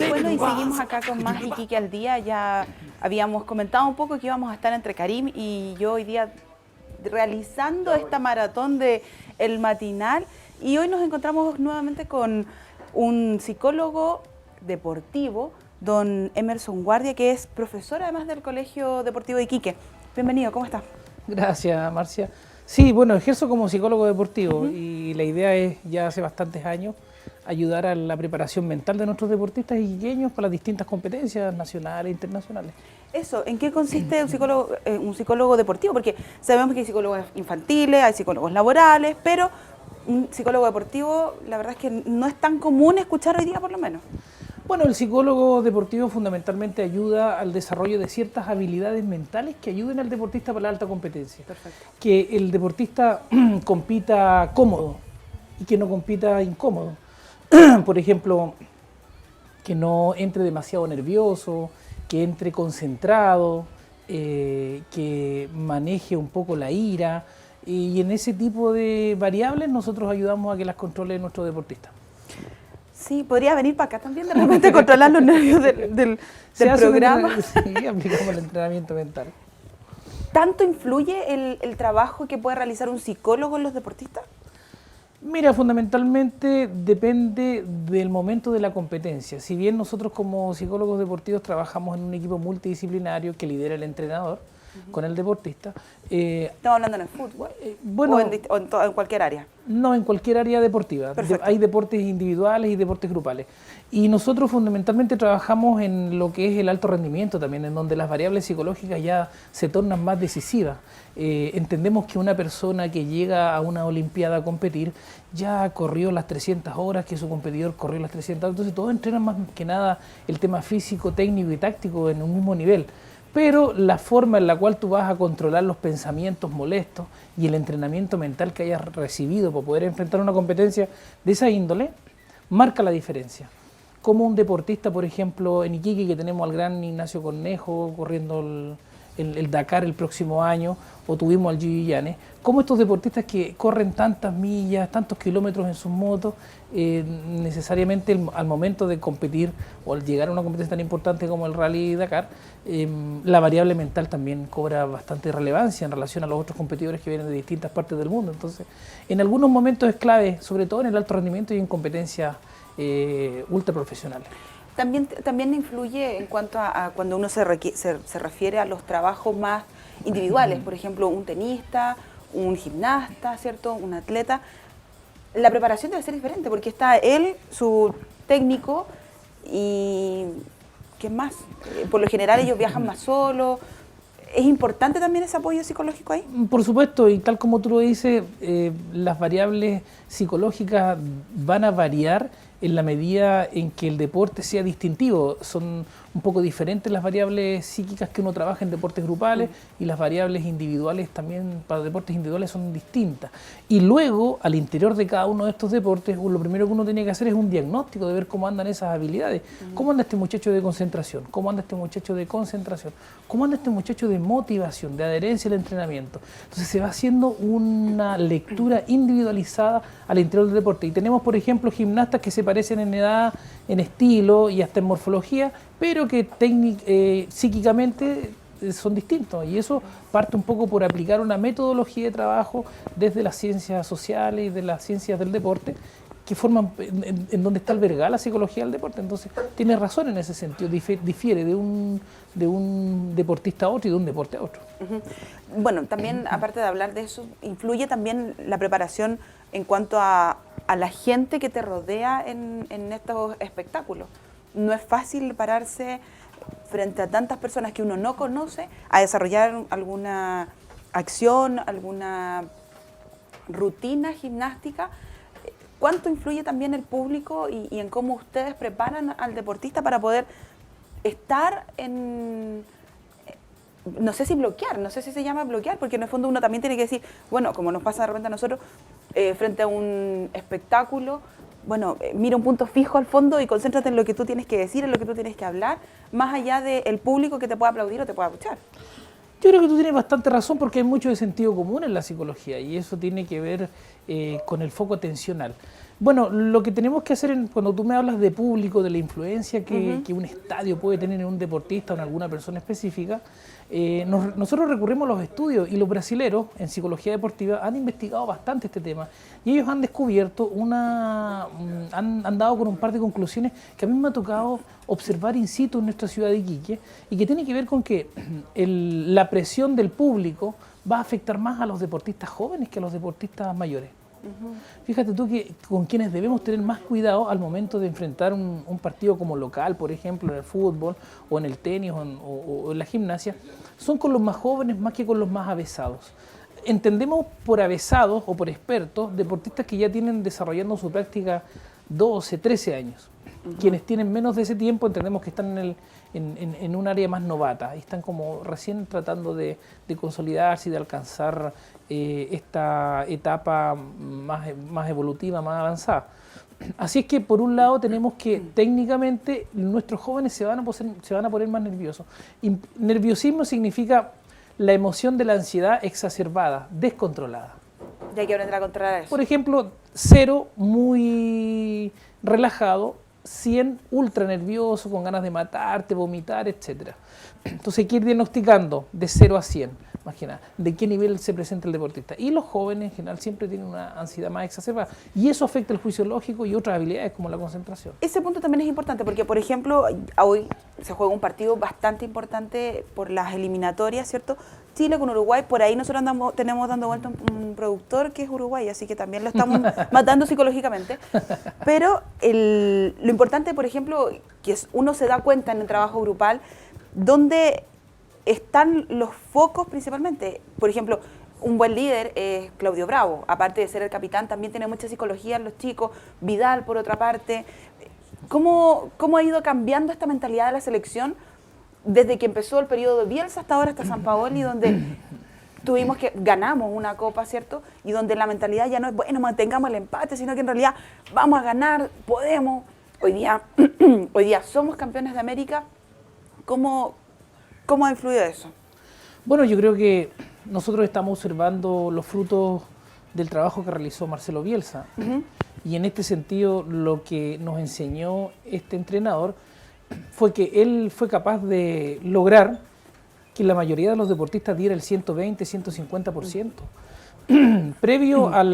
Bueno, y seguimos acá con más Iquique al Día. Ya habíamos comentado un poco que íbamos a estar entre Karim y yo hoy día realizando esta maratón de El Matinal, y hoy nos encontramos nuevamente con un psicólogo deportivo, don Emerson Guardia, que es profesor además del Colegio Deportivo de Iquique. Bienvenido, ¿cómo está? Gracias, Marcia. Sí, bueno, ejerzo como psicólogo deportivo y la idea es, ya hace bastantes años, ayudar a la preparación mental de nuestros deportistas iquiqueños para las distintas competencias nacionales e internacionales. Eso, ¿en qué consiste un psicólogo deportivo? Porque sabemos que hay psicólogos infantiles, hay psicólogos laborales, pero un psicólogo deportivo, la verdad es que no es tan común escuchar hoy día, por lo menos. Bueno, el psicólogo deportivo fundamentalmente ayuda al desarrollo de ciertas habilidades mentales que ayuden al deportista para la alta competencia. Perfecto. Que el deportista compita cómodo y que no compita incómodo. Por ejemplo, que no entre demasiado nervioso, que entre concentrado, que maneje un poco la ira, y en ese tipo de variables nosotros ayudamos a que las controle nuestro deportista. Sí, podría venir para acá también de repente controlar los nervios del programa. Sí, aplicamos el entrenamiento mental. ¿Tanto influye el trabajo que puede realizar un psicólogo en los deportistas? Mira, fundamentalmente depende del momento de la competencia. Si bien nosotros como psicólogos deportivos trabajamos en un equipo multidisciplinario que lidera el entrenador con el deportista. Estamos hablando en el fútbol, bueno, o en cualquier área. No, en cualquier área deportiva. Hay deportes individuales y deportes grupales. Y nosotros fundamentalmente trabajamos en lo que es el alto rendimiento también, en donde las variables psicológicas ya se tornan más decisivas. Entendemos que una persona que llega a una olimpiada a competir ya corrió las 300 horas, que su competidor corrió las 300 horas, entonces todos entrenan más que nada el tema físico, técnico y táctico en un mismo nivel. Pero la forma en la cual tú vas a controlar los pensamientos molestos y el entrenamiento mental que hayas recibido para poder enfrentar una competencia de esa índole, marca la diferencia. Como un deportista, por ejemplo, en Iquique, que tenemos al gran Ignacio Cornejo corriendo el Dakar el próximo año, o tuvimos al Gigi Llanes, como estos deportistas que corren tantas millas, tantos kilómetros en sus motos, necesariamente al momento de competir o al llegar a una competencia tan importante como el Rally Dakar, la variable mental también cobra bastante relevancia en relación a los otros competidores que vienen de distintas partes del mundo. Entonces, en algunos momentos es clave, sobre todo en el alto rendimiento y en competencias ultra profesionales. También influye en cuanto a cuando uno se refiere a los trabajos más individuales, por ejemplo, un tenista, un gimnasta, ¿cierto? Un atleta. La preparación debe ser diferente porque está él, su técnico y ¿qué más? Por lo general ellos viajan más solos. ¿Es importante también ese apoyo psicológico ahí? Por supuesto, y tal como tú lo dices, las variables psicológicas van a variar en la medida en que el deporte sea distintivo. Son un poco diferentes las variables psíquicas que uno trabaja en deportes grupales y las variables individuales también para deportes individuales son distintas. Y luego, al interior de cada uno de estos deportes, lo primero que uno tiene que hacer es un diagnóstico de ver cómo andan esas habilidades. ¿Cómo anda este muchacho de concentración? ¿Cómo anda este muchacho de concentración? ¿Cómo anda este muchacho de motivación, de adherencia al entrenamiento? Entonces se va haciendo una lectura individualizada al interior del deporte. Y tenemos, por ejemplo, gimnastas que se parecen en edad, en estilo y hasta en morfología, pero que psíquicamente son distintos. Y eso parte un poco por aplicar una metodología de trabajo desde las ciencias sociales y de las ciencias del deporte, que forman en donde está albergada la psicología del deporte. Entonces, tiene razón en ese sentido, difiere de un deportista a otro y de un deporte a otro. Bueno, también, aparte de hablar de eso, influye también la preparación en cuanto a la gente que te rodea en estos espectáculos. No es fácil pararse frente a tantas personas que uno no conoce a desarrollar alguna acción, alguna rutina gimnástica. ¿Cuánto influye también el público y en cómo ustedes preparan al deportista para poder estar en, no sé si bloquear, no sé si se llama bloquear, porque en el fondo uno también tiene que decir, bueno, como nos pasa de repente a nosotros, frente a un espectáculo, bueno, mira un punto fijo al fondo y concéntrate en lo que tú tienes que decir, en lo que tú tienes que hablar, más allá del público que te pueda aplaudir o te pueda escuchar. Yo creo que tú tienes bastante razón porque hay mucho de sentido común en la psicología y eso tiene que ver con el foco atencional. Bueno, lo que tenemos que hacer cuando tú me hablas de público, de la influencia que un estadio puede tener en un deportista o en alguna persona específica, nosotros recurrimos a los estudios y los brasileros en psicología deportiva han investigado bastante este tema y ellos han descubierto han dado con un par de conclusiones que a mí me ha tocado observar in situ en nuestra ciudad de Iquique y que tiene que ver con que la presión del público va a afectar más a los deportistas jóvenes que a los deportistas mayores. Fíjate tú que con quienes debemos tener más cuidado al momento de enfrentar un partido como local, por ejemplo, en el fútbol o en el tenis o en la gimnasia, son con los más jóvenes más que con los más avesados. Entendemos por avesados o por expertos deportistas que ya tienen desarrollando su práctica 12, 13 años. Quienes tienen menos de ese tiempo entendemos que están en un área más novata y están como recién tratando de consolidarse y de alcanzar esta etapa más evolutiva, más avanzada. Así es que por un lado tenemos que técnicamente nuestros jóvenes se van a poner más nerviosos. Y nerviosismo significa la emoción de la ansiedad exacerbada, descontrolada. Y hay que aprender a controlar eso. Por ejemplo, 0, muy relajado, 100, ultra nervioso, con ganas de matarte, vomitar, etc. Entonces hay que ir diagnosticando de 0 a 100, más que nada, de qué nivel se presenta el deportista. Y los jóvenes en general siempre tienen una ansiedad más exacerbada y eso afecta el juicio lógico y otras habilidades como la concentración. Ese punto también es importante porque, por ejemplo, hoy se juega un partido bastante importante por las eliminatorias, ¿cierto? Chile con Uruguay, por ahí nosotros tenemos dando vuelta un productor que es Uruguay, así que también lo estamos matando psicológicamente. Pero lo importante, por ejemplo, que uno se da cuenta en el trabajo grupal, donde están los focos principalmente. Por ejemplo, un buen líder es Claudio Bravo, aparte de ser el capitán, también tiene mucha psicología en los chicos, Vidal por otra parte. ¿Cómo ha ido cambiando esta mentalidad de la selección desde que empezó el periodo de Bielsa hasta ahora, hasta Sampaoli, donde ganamos una copa, ¿cierto? Y donde la mentalidad ya no es, bueno, mantengamos el empate, sino que en realidad vamos a ganar, podemos. Hoy día somos campeones de América. ¿Cómo ha influido eso? Bueno, yo creo que nosotros estamos observando los frutos del trabajo que realizó Marcelo Bielsa. Y en este sentido, lo que nos enseñó este entrenador fue que él fue capaz de lograr que la mayoría de los deportistas diera el 120, 150%. Previo a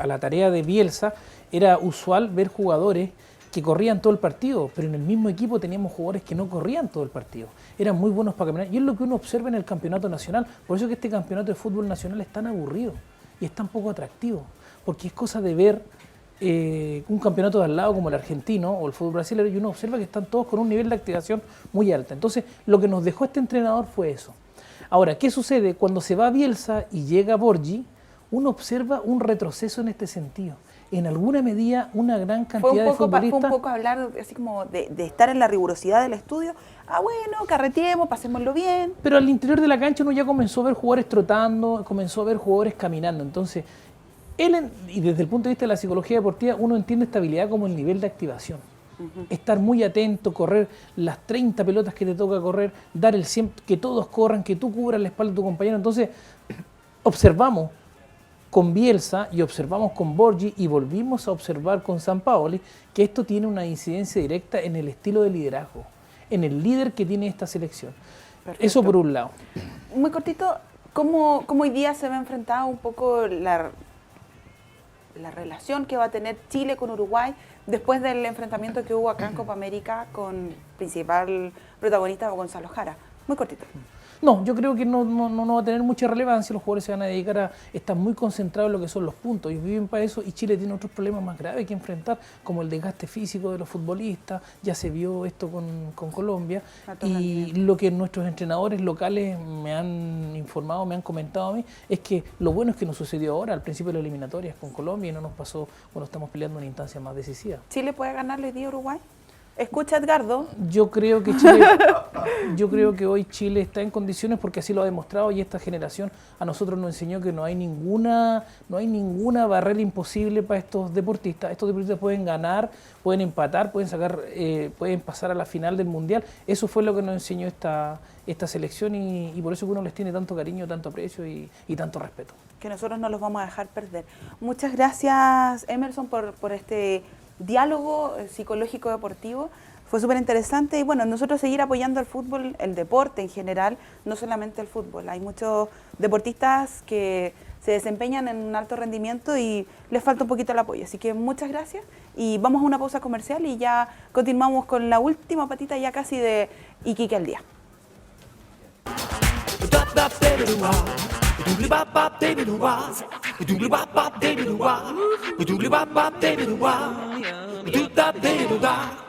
la tarea de Bielsa, era usual ver jugadores que corrían todo el partido, pero en el mismo equipo teníamos jugadores que no corrían todo el partido. Eran muy buenos para caminar. Y es lo que uno observa en el campeonato nacional. Por eso es que este campeonato de fútbol nacional es tan aburrido y es tan poco atractivo. Porque es cosa de ver un campeonato de al lado como el argentino o el fútbol brasileño y uno observa que están todos con un nivel de activación muy alta. Entonces, lo que nos dejó este entrenador fue eso. Ahora, ¿qué sucede? Cuando se va Bielsa y llega Borgi, uno observa un retroceso en este sentido. En alguna medida, una gran cantidad de futbolistas... Fue un poco hablar así como de estar en la rigurosidad del estudio. Bueno, carreteemos, pasémoslo bien. Pero al interior de la cancha uno ya comenzó a ver jugadores trotando, comenzó a ver jugadores caminando. Entonces, y desde el punto de vista de la psicología deportiva, uno entiende esta habilidad como el nivel de activación. Estar muy atento, correr las 30 pelotas que te toca correr, dar el 100, que todos corran, que tú cubras la espalda de tu compañero. Entonces, observamos con Bielsa y observamos con Borgi y volvimos a observar con Sampaoli que esto tiene una incidencia directa en el estilo de liderazgo, en el líder que tiene esta selección. Perfecto. Eso por un lado. Muy cortito, ¿cómo hoy día se ve enfrentada un poco la relación que va a tener Chile con Uruguay después del enfrentamiento que hubo acá en Copa América con principal protagonista Gonzalo Jara? Muy cortito. No, yo creo que no va a tener mucha relevancia, los jugadores se van a dedicar a estar muy concentrados en lo que son los puntos, ellos viven para eso y Chile tiene otros problemas más graves que enfrentar, como el desgaste físico de los futbolistas, ya se vio esto con Colombia, y lo que nuestros entrenadores locales me han informado, me han comentado a mí, es que lo bueno es que nos sucedió ahora, al principio de las eliminatorias con Colombia y no nos pasó cuando estamos peleando una instancia más decisiva. ¿Chile puede ganarle hoy día a Uruguay? Escucha, Edgardo. Yo creo que hoy Chile está en condiciones porque así lo ha demostrado y esta generación a nosotros nos enseñó que no hay ninguna barrera imposible para estos deportistas. Estos deportistas pueden ganar, pueden empatar, pueden pasar a la final del Mundial. Eso fue lo que nos enseñó esta selección y por eso que uno les tiene tanto cariño, tanto aprecio y tanto respeto. Que nosotros no los vamos a dejar perder. Muchas gracias, Emerson, por este diálogo psicológico deportivo. Fue súper interesante y bueno, nosotros seguir apoyando el fútbol, el deporte en general, no solamente el fútbol. Hay muchos deportistas que se desempeñan en un alto rendimiento y les falta un poquito el apoyo. Así que muchas gracias y vamos a una pausa comercial y ya continuamos con la última patita ya casi de Iquique al día. Do